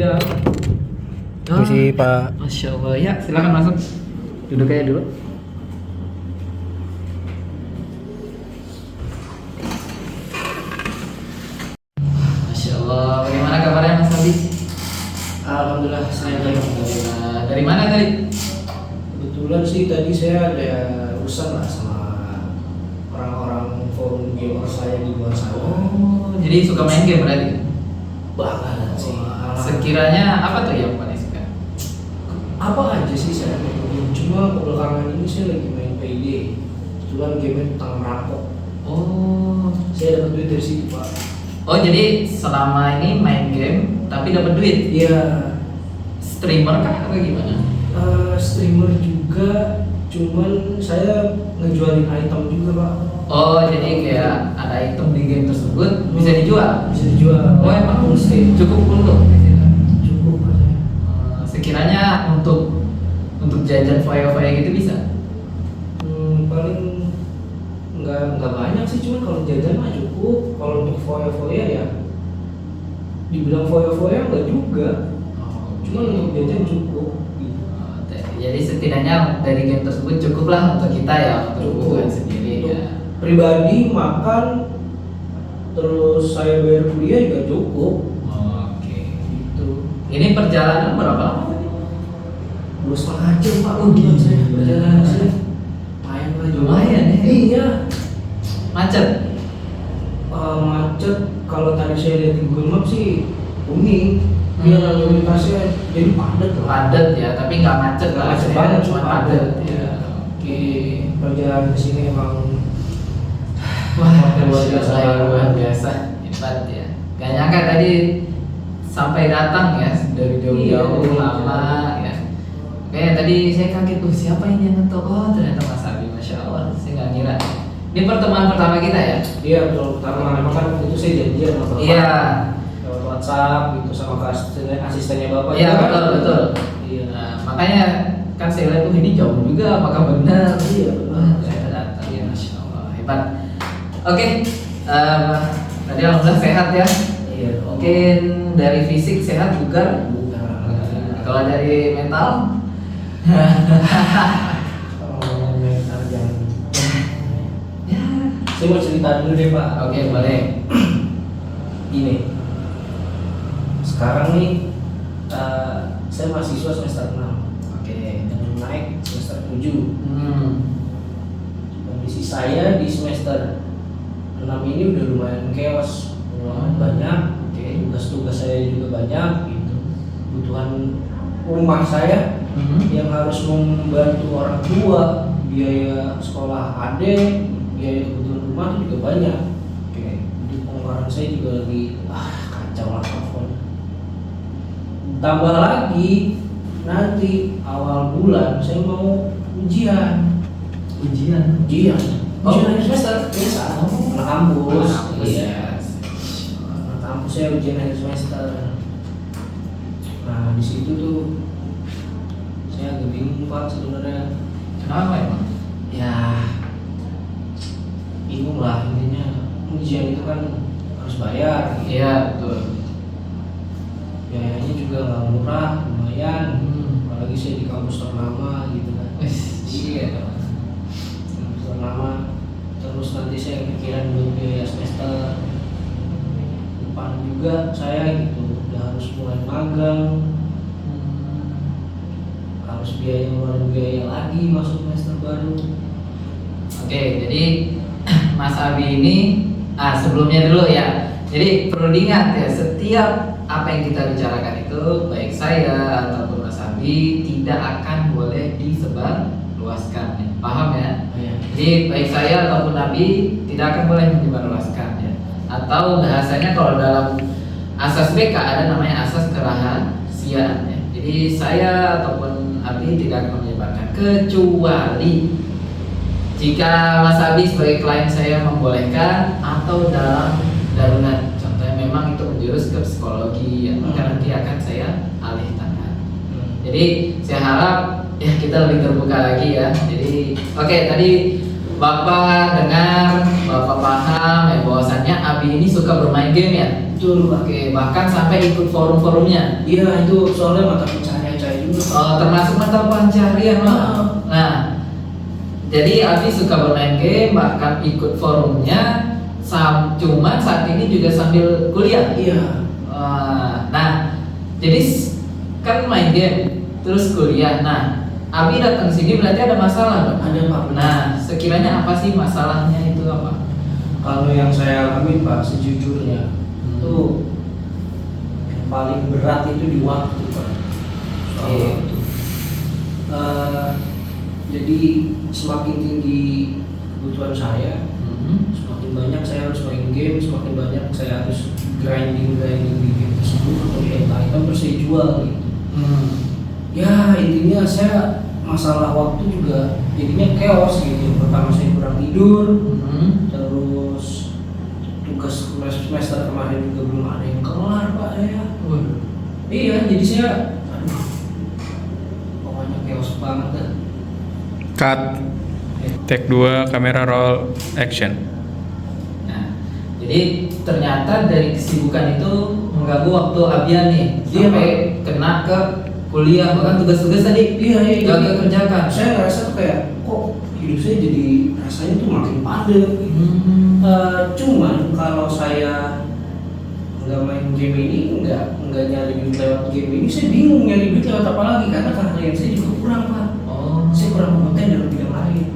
Iya. Misi Pak. Masya Allah. Ya, silakan masuk. Duduk aja dulu. Masya Allah. Bagaimana kabarnya Mas Abi? Alhamdulillah saya baik. Alhamdulillah. Dari mana tadi? Kebetulan sih tadi saya ada urusan lah sama orang-orang forum gamer saya di luar sana. Oh, jadi suka main game berarti? Banget sih. Sekiranya apa tuh yang paling suka? Apa aja sih saya main? Cuma belakangan ini saya lagi main PD. Kebetulan game tentang merampok. Oh. Saya dapat duit dari situ Pak. Oh, jadi selama ini main game tapi dapat duit? Iya. Streamer kah atau gimana? Streamer juga, cuman saya ngejualin item juga Pak. Oh, jadi kayak ada item di game tersebut bisa dijual? Bisa dijual. Oh, emang Steam. cukup untuk di situ? Cukup aja. Sekiranya untuk jajan foya-foya gitu bisa? Paling nggak banyak sih, cuman kalau jajan mah cukup. Kalau untuk foya-foya ya dibilang foya-foya nggak juga, cuman untuk jajan cukup gitu. Jadi setidaknya dari game tersebut cukuplah untuk kita ya, untuk kebutuhan sendiri Untuk ya. pribadi makan, terus saya bayar kuliah juga cukup Oke. gitu. Ini perjalanan berapa lama tadi? 2,5 jam Pak, udah saya perjalanan sih. Lumayan ya. Iya. Macet? Macet, kalau tadi saya lihat di Google Maps sih kuning. Dia Hmm. lalu lintasnya jadi padat lah. Padat ya, tapi nggak macet Nggak lah. macet Ya, banget, cuma cuma padat padat. ya. Oke. Perjalanan ke sini emang Wah, luar biasa. luar biasa, hebat ya. Gak nyangka tadi sampai datang ya dari jauh-jauh Iya, lama ya. Oke, tadi saya kaget tuh siapa ini yang ngetok? Oh, ternyata Mas Abi, masya Allah, saya nggak ngira. Ini pertemuan pertama kita ya? Iya betul, pertama memang kan itu saya janjian sama Bapak. Iya. Lewat WhatsApp gitu sama asistennya Bapak. Iya juga kan? betul betul. Iya. Nah, makanya kan saya lihat tuh ini jauh juga, apakah benar? Iya, benar. Ternyata datang ya, masya Allah, hebat. Oke, tadi alhamdulillah sehat ya. Iya. Mungkin dari fisik sehat juga. Kalau dari mental, Kalau mental jangan. ya. Saya mau cerita dulu deh Pak. Oke, boleh. Ini. Sekarang nih saya mahasiswa semester 6 Oke. dan naik semester 7. Hmm. Kondisi saya di semester 6 ini udah lumayan chaos, lumayan banyak. Oke. Tugas-tugas saya juga banyak gitu. Kebutuhan rumah saya yang harus membantu orang tua, biaya sekolah adik, biaya kebutuhan rumah itu juga banyak. Oke. Jadi pengeluaran saya juga lagi kacau lah pokoknya. Tambah lagi nanti awal bulan saya mau ujian. Ujian. Ujian Oh. akhir semester biasa. Oh. Anak kampus. Kampus Iya. ya. Anak kampus saya ujian akhir semester. Nah di situ tuh saya agak bingung Pak sebenarnya. Kenapa emang? Ya bingung lah intinya. Ujian itu kan harus bayar. Iya betul. Biayanya juga nggak murah, lumayan. Hmm. Apalagi saya di kampus ternama gitu kan. Iya. Kampus ternama. Terus nanti saya pikiran buat biaya semester depan juga saya gitu. Udah harus mulai magang, harus biaya ngeluarin biaya lagi masuk semester baru. Oke, jadi Mas Abi ini sebelumnya dulu ya. Jadi perlu diingat ya, setiap apa yang kita bicarakan itu baik saya ataupun Mas Abi tidak akan boleh disebar luaskan. Ya. Paham ya? Iya. Jadi baik saya ataupun Abi tidak akan boleh menyebar luaskan ya. Atau bahasanya kalau dalam asas BK ada namanya asas kerahasiaan ya. Jadi saya ataupun Abi tidak akan menyebarkan kecuali jika Mas Abi sebagai klien saya membolehkan atau dalam darurat, contohnya memang itu menjurus ke psikologi ya, maka nanti akan saya alih tangan. Jadi saya harap ya kita lebih terbuka lagi ya. Jadi oke, tadi Bapak dengar, Bapak paham ya bahwasannya Abi ini suka bermain game ya. Betul Pak. Oke, bahkan sampai ikut forum-forumnya. Iya itu soalnya mata pencaharian saya juga. Termasuk mata pencarian lah. Ah. Nah, jadi Abi suka bermain game, bahkan ikut forumnya. Cuman saat ini juga sambil kuliah. Iya. Nah, jadi kan main game, terus kuliah. Nah, Abi datang sini berarti ada masalah dong? Ada Pak. Nah, sekiranya apa sih masalahnya itu apa? Kalau yang saya alami Pak sejujurnya itu yang paling berat itu di waktu Pak. Soal Oke. waktu. Jadi semakin tinggi kebutuhan saya, semakin banyak saya harus main game, semakin banyak saya harus grinding di game tersebut untuk item terus saya jual gitu. Ya intinya saya masalah waktu juga jadinya chaos gitu. Pertama saya kurang tidur, terus tugas semester kemarin juga belum ada yang kelar Pak saya. Iya jadi saya aduh, pokoknya chaos banget dah. Cut. Take 2, kamera roll, action. Nah, jadi ternyata dari kesibukan itu mengganggu waktu Abian nih, Iya, sampai kena ke kuliah, bahkan tugas-tugas tadi Iya. gak kerjakan. Saya ngerasa tuh kayak kok hidup saya jadi rasanya tuh makin padat. Cuman kalau saya nggak main game ini, nggak nyari duit lewat game ini, saya bingung nyari duit lewat apa lagi karena keahlian saya juga kurang Pak. Saya kurang kompeten dalam bidang lain.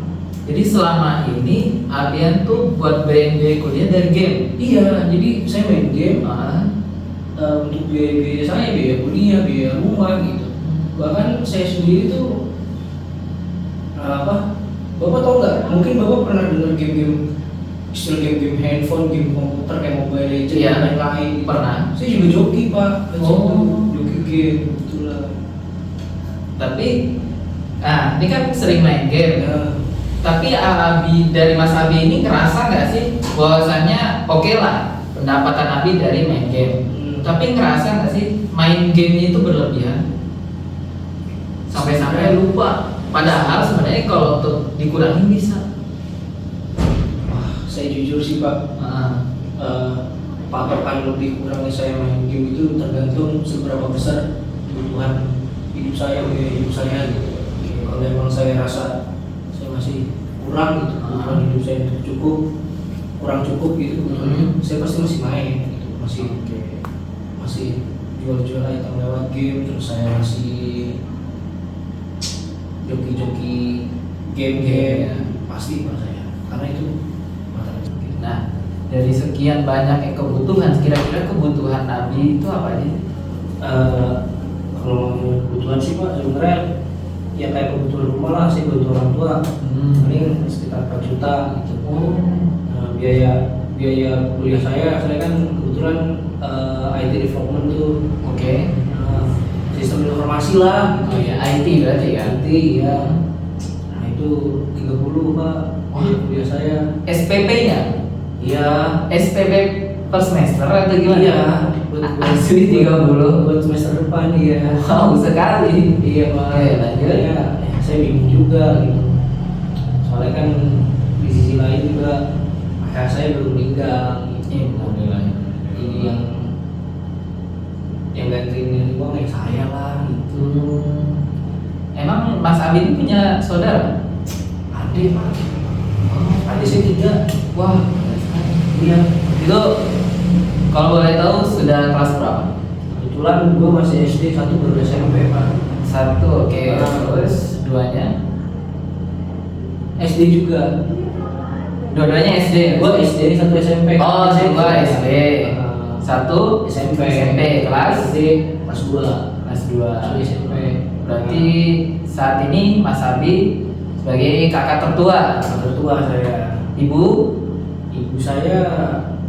Jadi selama ini Abian tuh buat biaya kuliah dari game. Iya, jadi saya main game untuk biaya saya, biaya kuliah, biaya rumah gitu. Bahkan saya sendiri tuh Bapak tau nggak? Mungkin Bapak pernah dengar game-game istilah game-game handphone, game komputer kayak Mobile Legends Iya, dan lain-lain. pernah. Saya juga joki Pak. Oh. Joki game betulan. Tapi, ini kan sering main game. Ya. Tapi Abi dari Mas Abi ini ngerasa nggak sih bahwasannya oke lah pendapatan Abi dari main game. Tapi ngerasa nggak sih main gamenya itu berlebihan sampai lupa. Padahal sebenarnya kalau untuk dikurangin bisa. Wah, saya jujur sih Pak. Patokan lebih kurangnya saya main game itu tergantung seberapa besar kebutuhan hidup saya, biaya hidup saya gitu. Kalau memang saya rasa saya masih kurang gitu kebutuhan hidup saya untuk kurang cukup gitu kebutuhan hidup, saya pasti masih main gitu, masih jual-jual item lewat game, terus saya masih joki-joki game pasti Pak saya, karena itu mata pencaharian. Nah, dari sekian banyak kebutuhan, kira-kira kebutuhan Abi itu apa aja? Kalau ngomongin kebutuhan sih Pak, sebenarnya ya kayak kebutuhan rumah lah, saya butuh orang tua paling sekitar 4 juta gitu. Nah, biaya kuliah saya kan kebetulan IT development tuh, sistem informasi lah gitu. Oh ya, IT berarti ya? IT ya. Nah itu 30 Pak kuliah saya. SPP-nya? Iya. SPP per semester atau gimana? Iya. Asli 30 buat semester depan ya. Wow, sekali. Iya Pak. Oke, lanjut. Ya, saya bingung juga gitu. Soalnya kan di sisi lain juga ayah saya baru meninggal gitu. Alhamdulillah. Jadi yang gantiin uang ya saya lah gitu. Emang Mas Abi ini punya saudara? Adik Pak. Adik saya 3. Wah, Iya. itu kalau boleh tahu sudah kelas berapa? Kebetulan gue masih SD, 1 baru SMP Pak. 1, oke. Terus 2-nya? SD juga. Dua-duanya SD ya? Gue SD, 1 SMP. Oh, 2 SD. 1 SMP. SMP kelas SD kelas 2. kelas 2 SMP. Berarti saat ini Mas Abi sebagai kakak tertua. Tertua saya. Ibu Ibu saya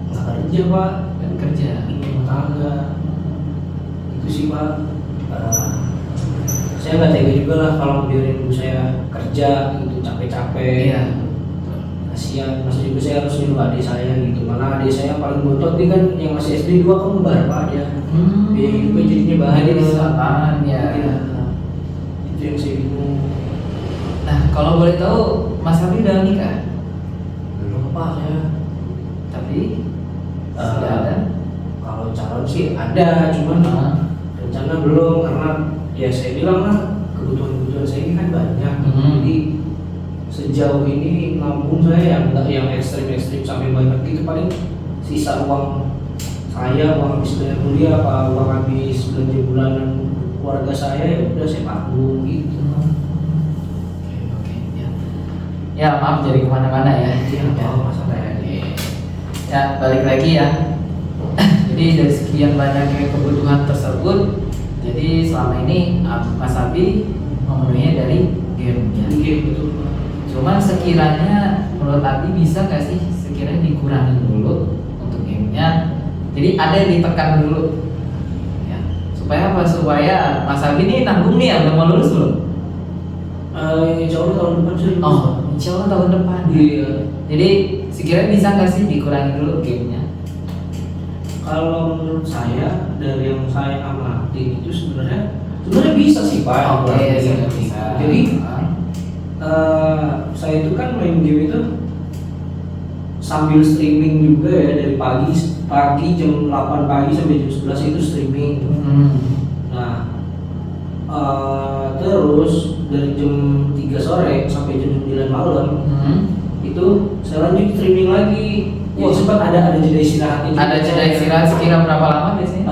nggak kerja Pak. dan kerja. Ibu rumah tangga. Itu sih Pak. Saya nggak tega juga lah kalau biarin ibu saya kerja gitu capek-capek. Iya. Kasihan, masa juga saya harus nyuruh adik saya gitu. Mana adik saya paling bontot nih kan yang masih SD 2 kembar Pak dia. Biaya hidupnya jadinya Jadi banyak. lapangan ya. Iya. Itu yang saya bingung. Nah, kalau boleh tahu Mas Abi udah nikah? Pak saya. Tapi Eh, sudah ada. Kalau calon sih ada, cuman rencana belum karena ya saya bilang lah kebutuhan saya ini kan banyak. Jadi sejauh ini nabung saya yang enggak yang ekstrim sampai banyak gitu, paling sisa uang saya, uang habis bayar kuliah apa uang habis belanja bulanan keluarga saya ya udah saya tabung gitu. Oke, ya. Ya maaf jadi kemana-mana ya. Iya, kalau masalah ya. Ya balik lagi ya. Jadi dari sekian banyaknya kebutuhan tersebut, jadi selama ini Mas Abi memenuhinya dari game ya. Iya betul. Cuman sekiranya menurut Abi bisa nggak sih sekiranya dikurangin dulu untuk gamenya, jadi ada yang ditekan dulu ya, supaya apa, supaya Mas Abi ini nanggung nih ya, udah mau lulus belum? Insya Allah tahun depan sih. Oh insya Allah tahun depan. Iya. Jadi sekiranya bisa nggak sih dikurangin dulu gamenya? Kalau menurut saya dari yang saya amati itu sebenarnya bisa sih Pak. Oke, Iya. bisa. Jadi saya itu kan main game itu sambil streaming juga ya, dari pagi jam 8 pagi sampai jam 11 itu streaming. Nah terus dari jam 3 sore sampai jam 9 malam itu saya lanjut streaming lagi. Jadi sempat ada jeda istirahatnya. Ada jeda istirahat sekira berapa lama biasanya?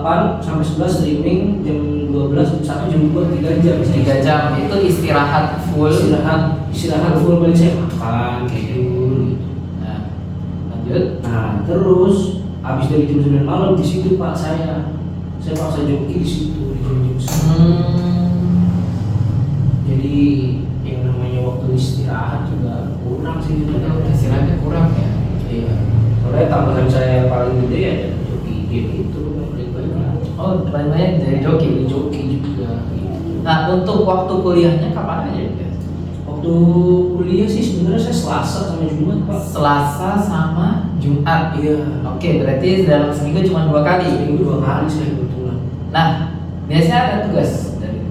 8 sampai 11 streaming, jam 12, 1 jam 2, 3 jam. 3 jam itu istirahat full. Istirahat full, balik saya makan kayak gitu. Nah, lanjut. Nah, terus habis dari jam 9 malam di situ Pak saya paksa joki di situ di jam-jam segitu. Jadi yang namanya waktu istirahat juga kurang sih sebenarnya. Istirahatnya kurang ya. Iya. Soalnya tambahan saya paling gede ya joki game itu paling banyak. Oh, paling banyak dari joki. Joki juga. Gitu. Nah, untuk waktu kuliahnya kapan aja ya? Waktu kuliah sih sebenarnya saya Selasa sama Jumat Pak. Selasa sama Jumat. Iya. Oke, berarti dalam seminggu cuma 2 kali. Seminggu 2 kali saya kebetulan. Nah, biasanya ada tugas dari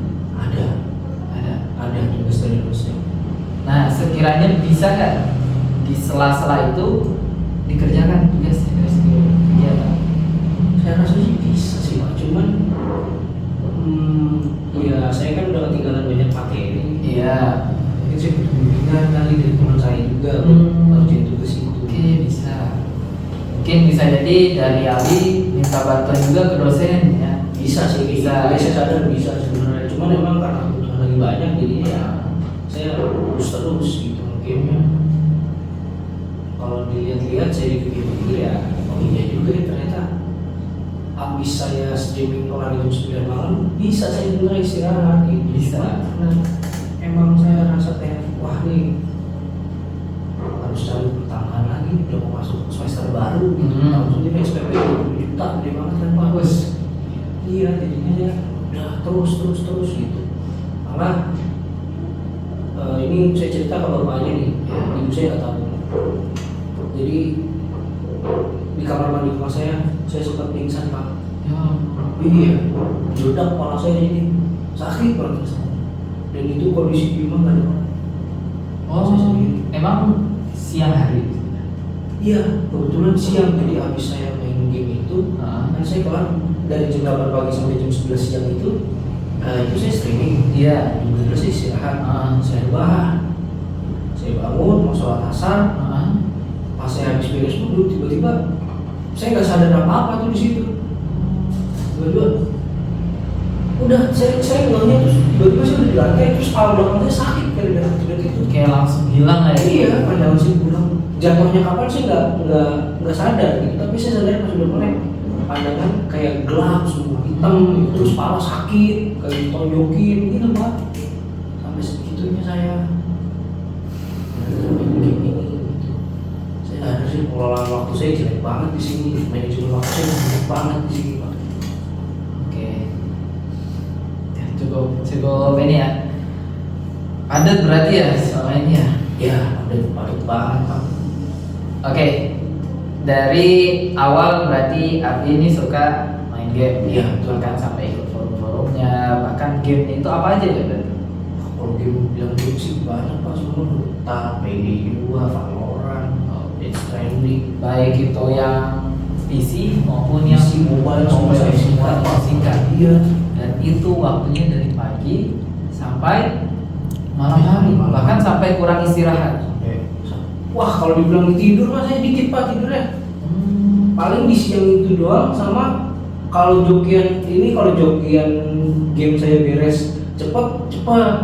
Ada tugas dari dosen. Nah, sekiranya bisa nggak di sela-sela itu dikerjakan tugasnya dari segi kegiatan? Saya rasa sih bisa sih Pak, cuman ya saya kan udah ketinggalan banyak materi. Iya. Mungkin saya butuh bimbingan kali dari teman saya juga ngerjain tugas itu. Oke, bisa. Mungkin bisa jadi dari Ali minta bantuan juga ke dosen ya. Bisa sih, Bisa. saya sadar bisa sebenarnya. Cuman memang karena kebutuhan lagi banyak, jadi ya saya terus gitu mungkin. Kalau dilihat-lihat saya dipikir-pikir ya, oh iya juga ya ternyata habis saya streaming orang jam 9 malam bisa saya sebenarnya istirahat gitu. Bisa. Karena emang saya rasa kayak wah nih harus cari pertambahan lagi, udah mau masuk semester baru gitu. Tahun sendiri SPP 20 juta gede banget kan Pak. Bagus. Iya, jadinya ya udah terus gitu. Malah ini saya cerita ke bapaknya nih, ibu saya nggak tahu. Jadi di kamar mandi rumah saya sempat pingsan Pak. Ya. Iya, meledak kepala saya ini sakit banget. Dan itu kondisi di rumah nggak ada orang. Oh, Saya sendiri. emang siang hari? Iya, kebetulan siang, jadi habis saya main game itu, kan saya kelar dari jam 8 pagi sampai jam 11 siang itu saya streaming. Iya. Jam 12 saya istirahat, saya rebahan, saya bangun mau sholat asar, pas saya habis beres wudhu tiba-tiba saya nggak sadar apa-apa tuh di situ. Tiba-tiba udah saya ngeliatnya terus tiba-tiba saya udah di lantai, terus kepala belakang saya sakit gara-gara tidak itu. Kayak langsung hilang lah ya. Iya, pandangan saya pulang. Jatuhnya kapan sih nggak sadar gitu, tapi saya sadar pas udah mulai pandangan kayak gelap semua hitam, terus kepala sakit kayak ditonjokin gitu Pak. Sampai segitunya saya. Begini gitu. Saya ada sih pengelolaan waktu saya jelek banget di sini, manajemen waktu saya jelek banget di sini Pak. Oke. Ya, cukup ini ya. Padat berarti ya selama ini ya. Ya, padat banget Pak. Oke. Dari awal berarti Abi ini suka main game. Iya, betul. Bahkan sampai ikut forum-forumnya, bahkan game itu apa aja ya berarti? Kalau game bilang game sih banyak Pak, semua Dota, PD2, Valorant. trending. baik itu yang PC maupun yang PC, mobile, semua saya singkat. singkat. Iya. Dan itu waktunya dari pagi sampai malam hari, bahkan sampai kurang istirahat. Wah, kalau dibilang tidur mah saya dikit Pak tidurnya. Paling di siang itu doang, sama kalau jokian game saya beres cepet,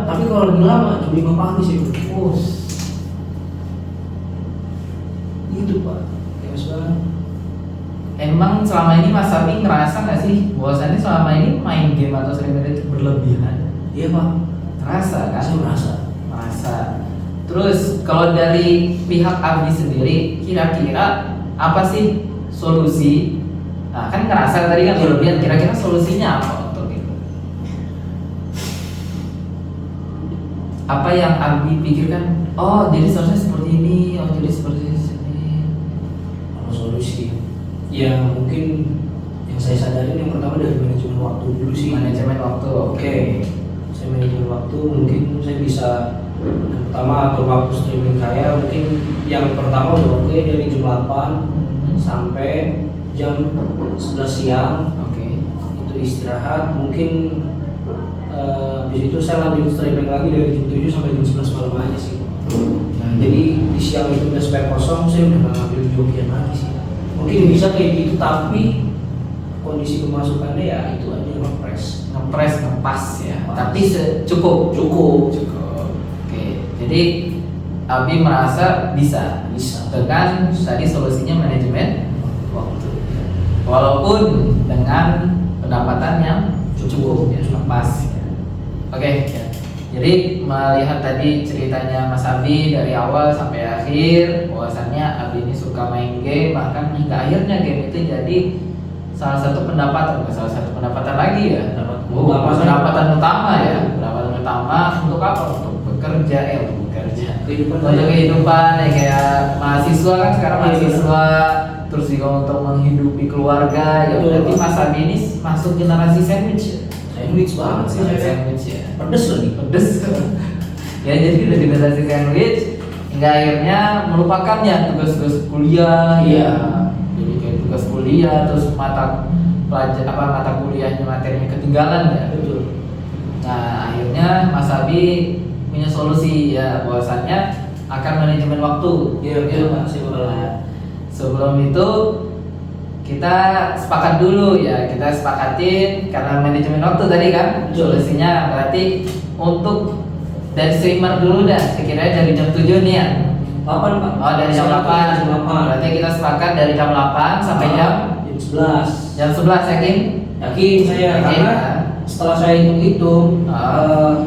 tapi kalau lagi lama jam 5 pagi sih itu Pak, chaos banget. Emang selama ini Mas Abi ngerasa nggak sih bahwasannya selama ini main game atau streaming itu berlebihan? Iya Pak, Terasa kan? saya merasa. Terus kalau dari pihak Abi sendiri, kira-kira apa sih solusi? Nah kan ngerasa tadi kan berlebihan, kira-kira solusinya apa untuk itu? Apa yang Abi pikirkan? Oh jadi seharusnya seperti ini, oh jadi seperti ini. Kalau solusi, ya mungkin yang saya sadarin yang pertama dari manajemen waktu dulu sih. Manajemen waktu, oke. Saya manajemen waktu, mungkin saya bisa yang pertama atur waktu streaming saya. Mungkin yang pertama udah oke dari jam 8 sampai jam 11 siang. Oke. Itu istirahat. Mungkin di situ saya lanjut streaming lagi dari jam 7 sampai jam 11 malam aja sih. Nah, jadi di siang itu udah spare kosong, saya udah nggak ngambil jokian lagi sih. Mungkin bisa kayak gitu, tapi kondisi pemasukannya ya itu aja Ngepas ya. Pas. Tapi cukup. Oke. Jadi Abi merasa bisa dengan tadi solusinya manajemen waktu. Walaupun dengan pendapatan yang cukup ya, pas. Oke. Ya. Jadi melihat tadi ceritanya Mas Abi dari awal sampai akhir, bahwasannya Abi ini suka main game, bahkan hingga akhirnya game itu jadi salah satu pendapatan lagi ya, pendapatan utama ya, pendapatan utama untuk apa? Untuk bekerja, untuk kehidupan ya, kayak mahasiswa kan sekarang mahasiswa, terus juga untuk menghidupi keluarga ya. Berarti Mas Abi ini masuk generasi sandwich banget sih saya. Sandwich ya. Pedes Ya jadi udah generasi sandwich hingga akhirnya melupakannya tugas-tugas kuliah ya. Jadi kayak tugas kuliah, terus mata kuliahnya, materinya ketinggalan ya. Betul. Nah akhirnya Mas Abi punya solusi ya, bahwasannya akan manajemen waktu. Iya Pak. Nah, sebelum itu kita sepakat dulu ya, kita sepakatin karena manajemen waktu tadi kan. Betul. Solusinya berarti untuk dari streamer dulu dah, sekiranya dari jam 7 nih ya. 8 Pak. Oh dari jam 8. Berarti kita sepakat dari jam 8 sampai jam 11. Jam 11 yakin? Yakin saya, karena setelah saya hitung-hitung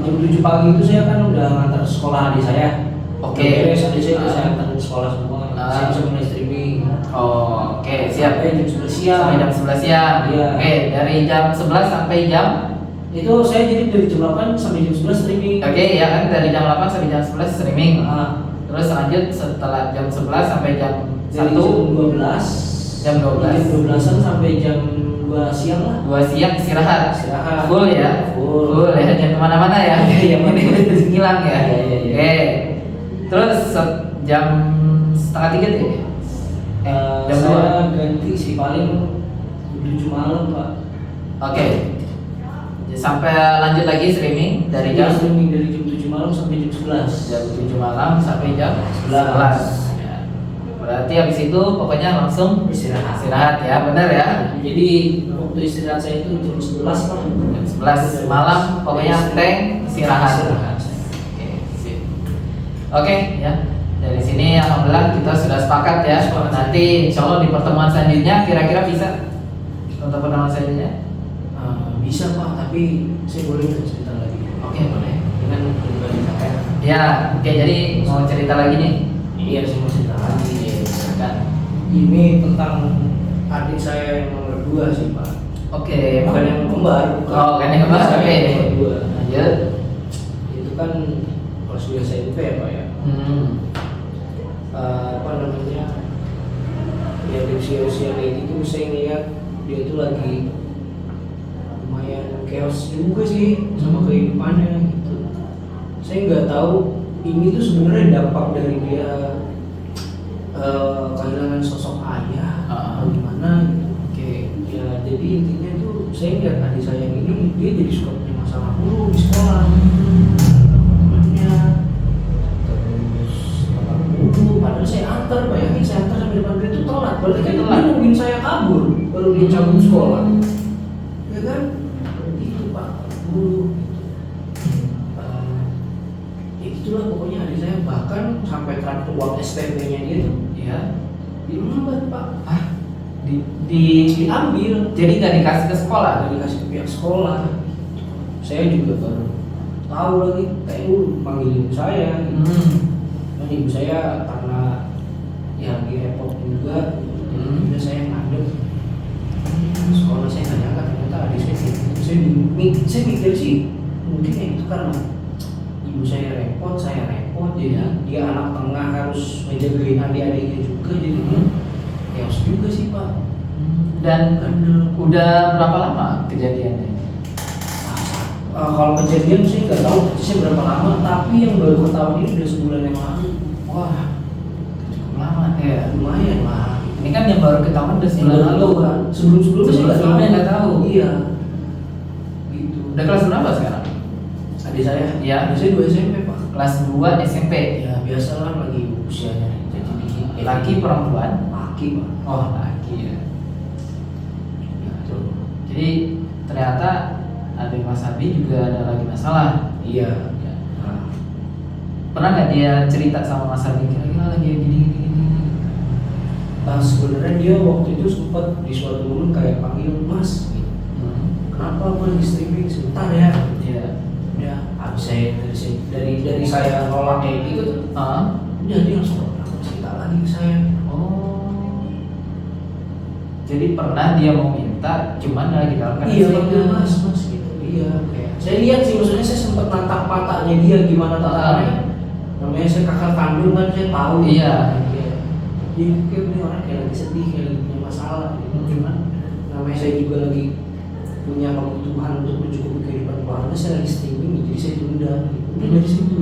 jam 7 pagi itu saya kan udah ngantar sekolah adik saya. Oke. Beres adik saya saya antar ke sekolah semua. Saya bisa mulai streaming. Oh, oke, siap. Sampai jam 11 siang. Sampai jam 11 siang. Iya. Oke, dari jam 11 sampai jam itu saya jadi dari jam 8 sampai jam 11 streaming. Oke, ya kan dari jam 8 sampai jam 11 streaming. Nah, Terus lanjut setelah jam 11 sampai jam 1 dari jam 12 jam 12. jam 12-an sampai jam 2 siang lah. 2 siang istirahat. Istirahat. Full ya. Full. Ya, jangan kemana-mana ya. Yang penting itu ngilang ya. Iya. Oke. Terus jam setengah 3 ya. Jam Saya ganti sih paling 7 malam Pak. Oke. Sampai lanjut lagi streaming dari Iya, jam streaming dari jam 7 malam sampai jam 11. jam 7 malam sampai jam 11. 11. Ya. Berarti habis itu pokoknya langsung istirahat ya, benar ya? Jadi waktu istirahat saya itu jam 11 lah. Jam 11 malam pokoknya tank istirahat. Oke, sip. Oke, ya. Dari sini alhamdulillah kita sudah sepakat ya. Nanti insya Allah di pertemuan selanjutnya kira-kira bisa untuk pertemuan selanjutnya. Bisa Pak, tapi saya boleh nggak cerita lagi? Oke, boleh. Dengan pribadi saya. Ya, oke, jadi mau cerita lagi nih. Iya, saya mau cerita lagi. Silakan. Ini tentang adik saya yang nomor 2 sih Pak. Oke, Bukan yang kembar. Oh, bukan yang kembar, Saya oke. yang nomor 2. Lanjut. Itu kan kelas 2 SMP ya Pak ya. Apa namanya? Ya di usia-usia kayak gitu saya ngeliat dia itu lagi lumayan chaos juga sih sama kehidupannya gitu. Saya nggak tahu ini tuh sebenarnya dampak dari dia kehilangan sosok ayah Ah. atau gimana gitu. Oke. Ya jadi intinya tuh saya lihat adik saya yang ini dia jadi suka punya masalah mulu di sekolah, temannya terus teman mulu. Padahal saya antar, bayangin saya antar sampai depan pintu telat, berarti kan dia nungguin saya kabur baru dia cabut sekolah, ya kan? Gitu pak, mulu. Ya gitulah pokoknya adik saya, bahkan sampai terakhir uang SPP-nya dia tuh Ya. diembat pak. Ah, Diambil, jadi nggak dikasih ke sekolah? nggak dikasih ke pihak sekolah. Saya juga baru tahu lagi, kayak manggil ibu saya gitu. Dan ibu saya karena ya lagi repot juga, jadi saya ngadep sekolah. Saya nggak nyangka ternyata adik saya kayak gitu. Saya mikir sih mungkin ya itu karena ibu saya repot, saya repot, jadi dia anak tengah harus ngejagain adik-adiknya juga, jadi chaos juga sih pak. Dan udah berapa lama kejadiannya? Kalau kejadian sih nggak tahu persisnya berapa lama, tapi yang baru ketahuan ini udah sebulan yang lalu. Wah, cukup lama ya. Lumayan lah. Ini kan yang baru ketahuan udah sebulan lalu kan. Sebelum-sebelumnya sih Sebelum-sebelumnya nggak tahu. Iya. Gitu. Udah kelas berapa sekarang? Adik saya, Iya. adik saya 2 SMP pak. Kelas 2 SMP. Ya biasalah lagi usianya jadi dikit. Laki perempuan? Laki pak. Oh, laki ya. Gitu. Jadi ternyata adik Mas Abi juga ada lagi masalah. Iya. Ya. Nah, Pernah nggak dia cerita sama Mas Abi kira-kira lagi gini? sebenarnya dia waktu itu sempat di suatu momen kayak panggil Mas. Kenapa aku lagi streaming sebentar ya? Iya. Ya, habis dari saya nolak kayak gitu tuh. Udah dia langsung aku cerita lagi ke saya. Oh. Jadi pernah dia mau minta, cuman lagi dalam keadaan Iya saya panggil ingat. mas gitu. Iya kayak saya lihat sih, maksudnya saya sempat natap matanya dia gimana tatapannya. Namanya saya kakak kandung kan, saya tahu. Iya. Dia kayak ini orang kayak lagi sedih, kayak lagi punya masalah gitu. Cuman namanya saya juga lagi punya kebutuhan untuk mencukupi kehidupan keluarga, saya lagi streaming, jadi saya tunda gitu. Udah dari situ.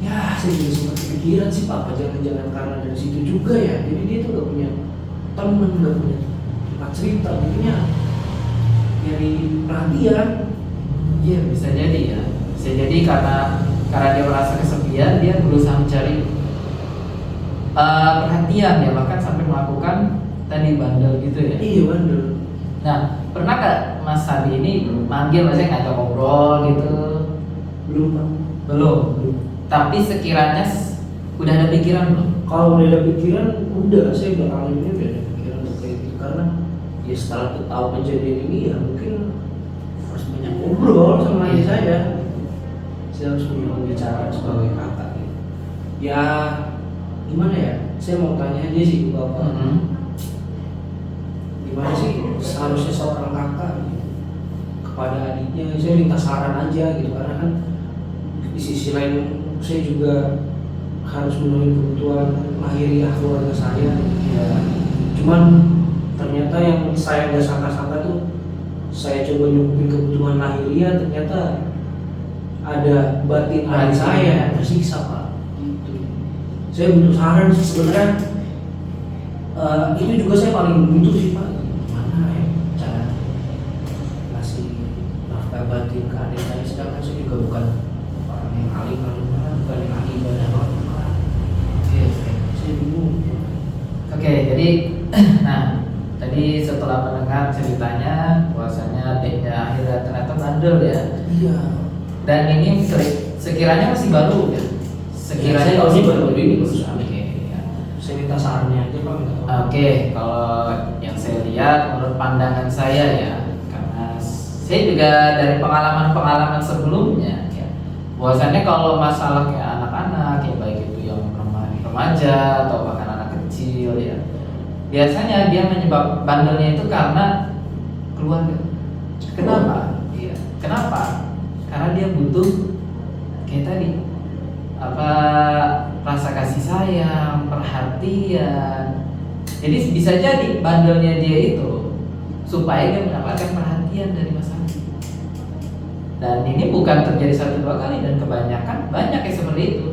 Ya saya juga sempat kepikiran sih pak, apa jangan-jangan karena dari situ juga ya. Jadi dia tuh gak punya temen, gak punya tempat cerita, jadinya nyari perhatian. Iya, bisa jadi ya. Bisa jadi karena dia merasa kesepian, dia berusaha mencari perhatian ya, bahkan sampai melakukan tadi bandel gitu ya. Iya bandel. Nah, pernah nggak Mas Abi ini manggil, maksudnya ngajak ngobrol gitu? Belum pak. Belum. Tapi sekiranya udah ada pikiran belum? Kalau udah ada pikiran, udah saya belakangan ini udah ada pikiran untuk kayak gitu, karena ya setelah tahu kejadian ini ya mungkin harus banyak ngobrol sama adik saya. Saya harus punya pembicaraan sebagai kakak gitu. Ya gimana ya? Saya mau tanya aja sih ke bapak. Gimana sih seharusnya seorang kakak gitu kepada adiknya? Saya minta saran aja gitu, karena kan di sisi lain saya juga harus memenuhi kebutuhan lahiriah keluarga saya. Ya, cuman ternyata yang saya nggak sangka-sangka tuh, saya coba nyukupin kebutuhan lahiriah, ternyata ada batin adik saya tersiksa pak. Gitu. Saya butuh saran sih sebenarnya. Itu juga saya paling butuh sih pak. Gimana ya cara ngasih nafkah batin ke adik saya, sedangkan saya juga bukan orang yang alim, bukan yang ahli ibadah banget. Saya bingung. Oke, jadi nah tadi setelah mendengar ceritanya bahwasanya adiknya akhirnya ternyata bandel ya. Iya. Dan ini sekiranya masih baru ya. Sekiranya Saya tahu sih masih baru ini, baru Oke, ya. Saya minta sarannya aja pak. Oke, kalau yang saya lihat menurut pandangan saya ya, karena saya juga dari pengalaman-pengalaman sebelumnya ya, bahwasannya kalau masalah kayak anak-anak ya, baik itu yang remaja atau bahkan anak kecil ya, biasanya dia menyebab bandelnya itu karena keluarga. Kenapa? Iya. Kenapa? Karena dia butuh kayak tadi rasa kasih sayang, perhatian. Jadi bisa jadi bandelnya dia itu supaya dia mendapatkan perhatian dari masyarakat. Dan ini bukan terjadi 1-2 kali, dan kebanyakan banyak yang seperti itu.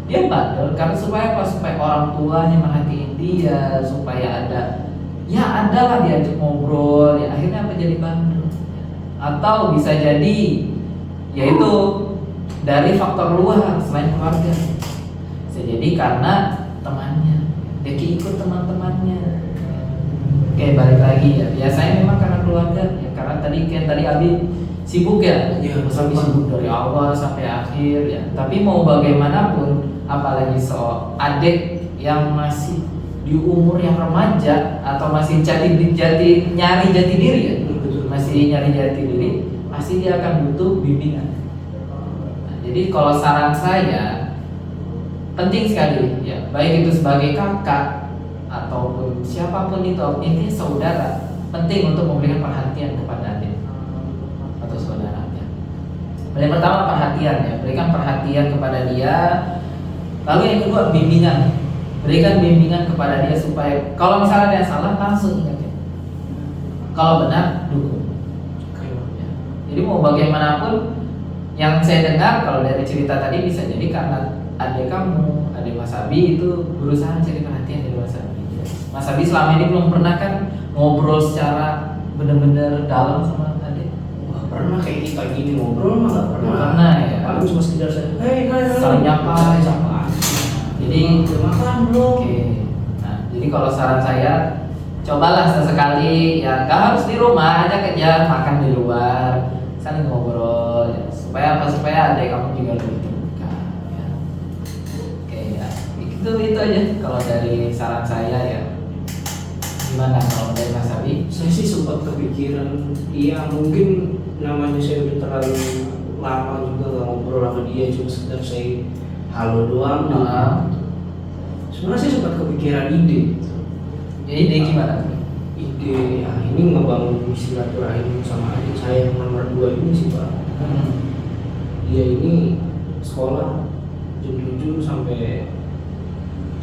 Dia bandel karena supaya apa? Supaya orang tuanya merhatiin dia, supaya ada lah diajak ngobrol, ya akhirnya apa jadi bandel. Atau bisa jadi yaitu dari faktor luar selain keluarga. Bisa jadi karena temannya, dia ikut teman-temannya. Oke, balik lagi ya. Biasanya memang karena keluarga, ya karena tadi Abi sibuk ya, Iya, Abi sibuk dari awal sampai akhir ya. Tapi mau bagaimanapun, apalagi adik yang masih di umur yang remaja atau masih nyari jati diri ya, masih nyari jati diri, pasti dia akan butuh bimbingan. Nah, jadi kalau saran saya penting sekali ya, baik itu sebagai kakak ataupun siapapun itu, intinya saudara, penting untuk memberikan perhatian kepada adik atau saudaranya. Yang pertama perhatian ya, berikan perhatian kepada dia. Lalu yang kedua bimbingan, berikan bimbingan kepada dia supaya kalau misalnya dia salah langsung ingatin, kalau benar dukung. Ya. Jadi mau bagaimanapun yang saya dengar kalau dari cerita tadi bisa jadi karena adik kamu, adik Mas Abi itu berusaha mencari perhatian dari Mas Abi. Mas Abi selama ini belum pernah kan ngobrol secara benar-benar dalam sama adik. Wah, pernah kayak kita gini ngobrol mah nggak pernah. Nggak pernah ya. Paling cuma sekedar saya, saling nyapa. Jadi makan belum? Oke. Nah, jadi kalau saran saya cobalah sesekali ya, nggak harus di rumah, ajak aja makan di luar, saling ngobrol ya. Supaya apa? Supaya adik kamu juga lebih terbuka ya. Oke ya. Itu aja kalau dari saran saya ya. Gimana kalau dari Mas Abi? Saya sih sempat kepikiran, iya mungkin namanya saya udah terlalu lama juga nggak ngobrol sama dia, cuma sekedar saya halo doang. Sebenarnya saya sempat kepikiran ide. Ya ide gimana? Ide ya ini ngebangun silaturahim sama adik saya yang nomor 2 ini sih Pak. Dia ini sekolah jam 7 sampai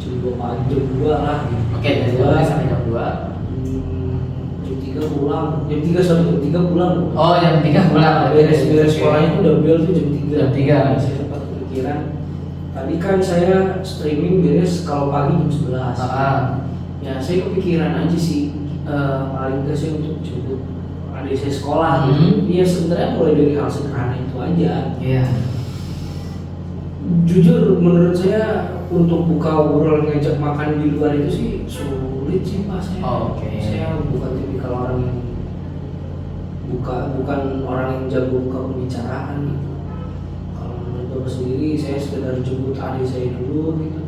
jam 2 pagi, jam 2 lah gitu. Oke, dari jam sampai jam 2. Jam 3 pulang, jam 3 sampai jam 3 pulang. Oh, jam 3 pulang. Beres sekolahnya itu udah bel tuh jam 3. Jam 3. Saya sempat kepikiran. Tadi kan saya streaming beres kalau pagi jam 11. Ya saya kepikiran aja sih, paling ke saya untuk jemput adik saya sekolah gitu. Iya sebenarnya mulai dari hal sederhana itu aja. Iya. Jujur menurut saya untuk buka obrolan ngajak makan di luar itu sih sulit sih Pak saya. Oke. Saya bukan tipikal orang yang bukan orang yang jago buka pembicaraan gitu. Kalau menurut Bapak sendiri saya sekedar jemput adik saya dulu gitu.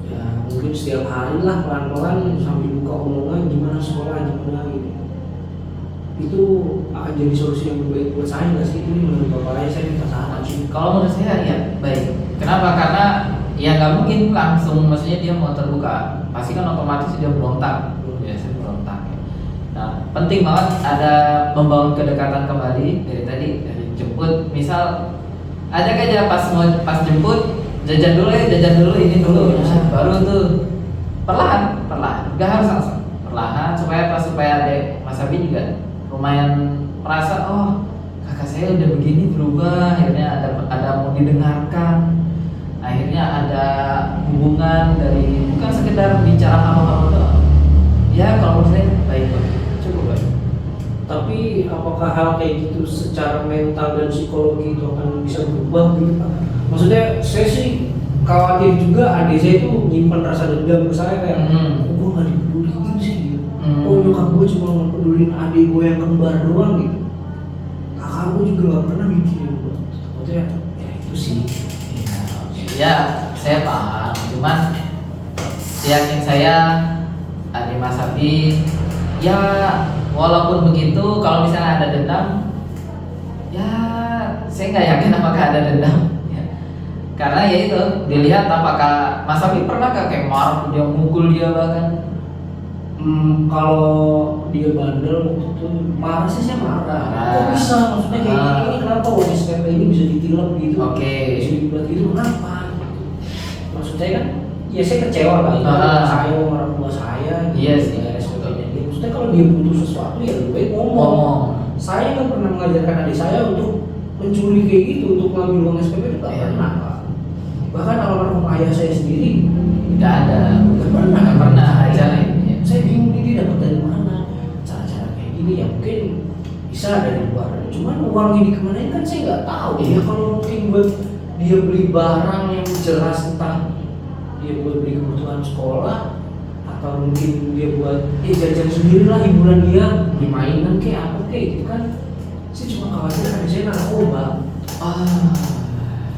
Ya mungkin setiap hari lah pelan-pelan sambil buka omongan gimana sekolah gimana gitu. Itu akan jadi solusi yang baik buat saya nggak sih? Ini menurut Bapak saya minta saran sih. Kalau menurut saya ya baik. Kenapa? Karena ya nggak mungkin langsung, maksudnya dia mau terbuka, pasti kan otomatis dia berontak, biasanya berontak. Ya. Nah penting banget ada membangun kedekatan kembali dari jemput, misal ajak aja pas jemput jajan dulu ini dulu, baru tuh perlahan, nggak harus langsung, perlahan supaya adek Mas Abi juga lumayan merasa oh kakak saya udah begini berubah, akhirnya ada mau didengarkan, akhirnya ada hubungan dari bukan sekedar bicara halo doang. Ya kalau menurut saya baik, cukup baik. Tapi apakah hal kayak gitu secara mental dan psikologi itu akan bisa berubah gitu Pak? Maksudnya saya sih khawatir juga adik saya itu nyimpan rasa dendam ke saya kayak oh gue gak dipeduliin sih gitu. Oh nyokap gue cuma ngepedulin adik gue yang kembar doang gitu. Kakak gue juga gak pernah mikirin gue. Maksudnya ya itu sih. Ya saya paham, cuman yakin saya adik Mas Abi ya walaupun begitu kalau misalnya ada dendam ya saya nggak yakin apakah ada dendam ya. Karena ya itu dilihat apakah Mas Abi pernah kayak marah dia mukul dia bahkan. Kalau dia bandel waktu itu marah sih saya marah. Kok bisa? Maksudnya kayak ini kenapa uang SPP ini bisa ditilang gitu? Oke. Bisa dibuat gitu kenapa? Maksud saya kan ya saya kecewa lah itu saya orang tua saya gitu. Iya sih. SPP-nya dia. Maksudnya kalau dia butuh sesuatu ya lebih baik ngomong. Saya kan pernah mengajarkan adik saya untuk mencuri kayak gitu, untuk ngambil uang SPP itu nggak pernah Pak. Bahkan almarhum ayah saya sendiri nggak ada, nggak pernah ajarin. Ya. Saya bingung ini dia dapat dari mana cara-cara kayak gini ya, mungkin bisa dari luar. Cuman uang ini kemana kan saya nggak tahu ya. Kalau mungkin buat dia beli barang yang jelas, entah dia buat beli kebutuhan sekolah atau mungkin dia buat jajan sendiri lah hiburan dia, beli mainan kayak apa kayak gitu kan. Saya cuma khawatir ada saya narkoba.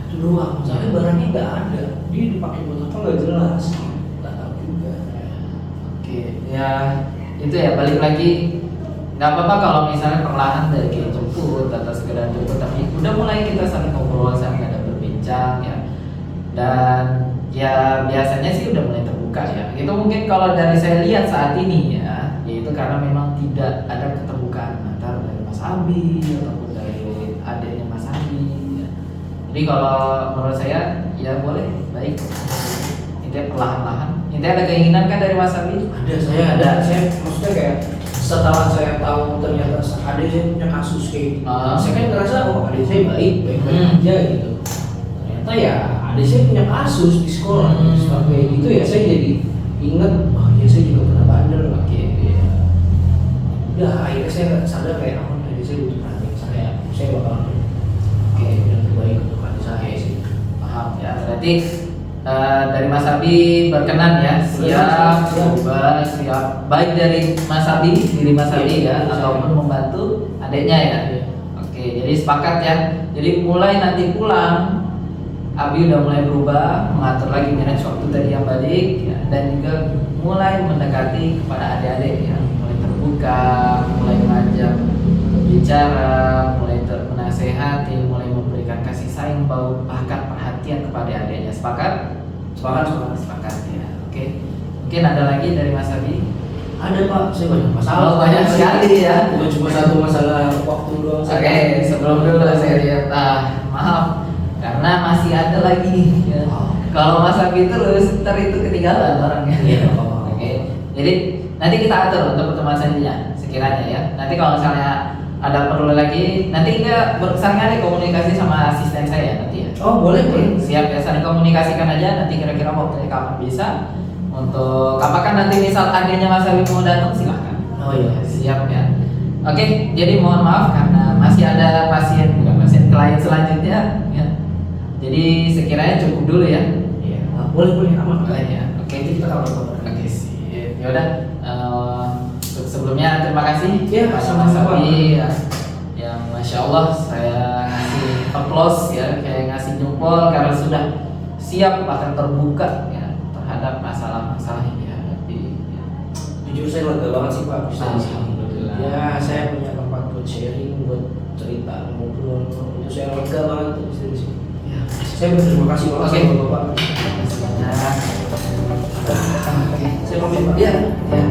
Itu doang. Soalnya barangnya nggak ada, dia dipakai buat apa nggak jelas. Nggak tahu juga. Oke, ya itu ya balik lagi, nggak apa-apa kalau misalnya perlahan dari kita jemput atau sekedar jemput, tapi udah mulai kita saling ngobrol, saling ada berbincang ya, dan ya biasanya sih udah mulai terbuka ya. Itu mungkin kalau dari saya lihat saat ini ya, yaitu karena memang tidak ada keterbukaan antara dari Mas Abi ataupun dari adiknya Mas Abi ya. Jadi kalau menurut saya ya boleh, baik. Intinya perlahan-lahan. Intinya ada keinginan kan dari Mas Abi? Saya maksudnya kayak setelah saya tahu ternyata adik saya punya kasus kayak gitu, saya kan ngerasa oh adik saya baik aja gitu. Ternyata ya adik saya punya kasus di sekolah, setelah kayak gitu ya saya jadi inget, oh ya saya juga pernah bandel lah kayak gitu. Udah akhirnya saya sadar kayak oh adik saya butuh perhatian saya bakal yang terbaik untuk adik saya sih. Paham ya, berarti dari Mas Abi berkenan ya, siap berubah, siap baik dari Mas Abi, diri Mas Abi ya, ataupun membantu adiknya ya. Oke, jadi sepakat ya. Jadi mulai nanti pulang, Abi udah mulai berubah, mengatur lagi manage waktu tadi yang balik ya, dan juga mulai mendekati kepada adik-adik ya, mulai terbuka, mulai mengajak bicara, mulai menasehati, mulai memberikan kasih sayang, bahkan perhatian kepada adiknya. Sepakat? Sepakat ya. Oke. Mungkin ada lagi dari Mas Abi? Ada Pak, saya banyak masalah. Oh, banyak sekali ya. Bukan cuma satu masalah waktu doang. Oke, sebelum dulu saya lihat. Maaf, karena masih ada lagi. Ya. Kalau Mas Abi terus, ntar itu ketinggalan orangnya. Iya. Oke. Jadi nanti kita atur untuk pertemuan selanjutnya, sekiranya ya. Nanti kalau misalnya ada perlu lagi, nanti kita saling ada komunikasi sama asisten saya nanti ya. Oh boleh. Siap ya, saling komunikasikan aja. Nanti kira-kira waktunya kapan bisa. Untuk apakah nanti misal adanya Mas Abi mau datang, silahkan. Oh iya. Siap ya. Oke, jadi mohon maaf karena masih ada klien selanjutnya ya. Jadi sekiranya cukup dulu ya. Iya. Boleh aman. Ya. Oke, Kita kabar-kabar. Oke, sip. Ya udah. Sebelumnya terima kasih Ya, Mas sama-sama. Abi ya, yang Masya Allah saya ngasih applause ya, kayak ngasih jempol karena sudah siap bahkan terbuka ya terhadap masalah-masalah yang dihadapi ya. Jujur saya lega banget sih Pak. Alhamdulillah. Ya saya punya tempat buat sharing, buat cerita, ngobrol. Itu saya lega banget tuh di sini. Ya. Saya berterima kasih banget Oke. sama Bapak. Terima kasih banyak. Oke. Saya pamit Pak. Ya, ya.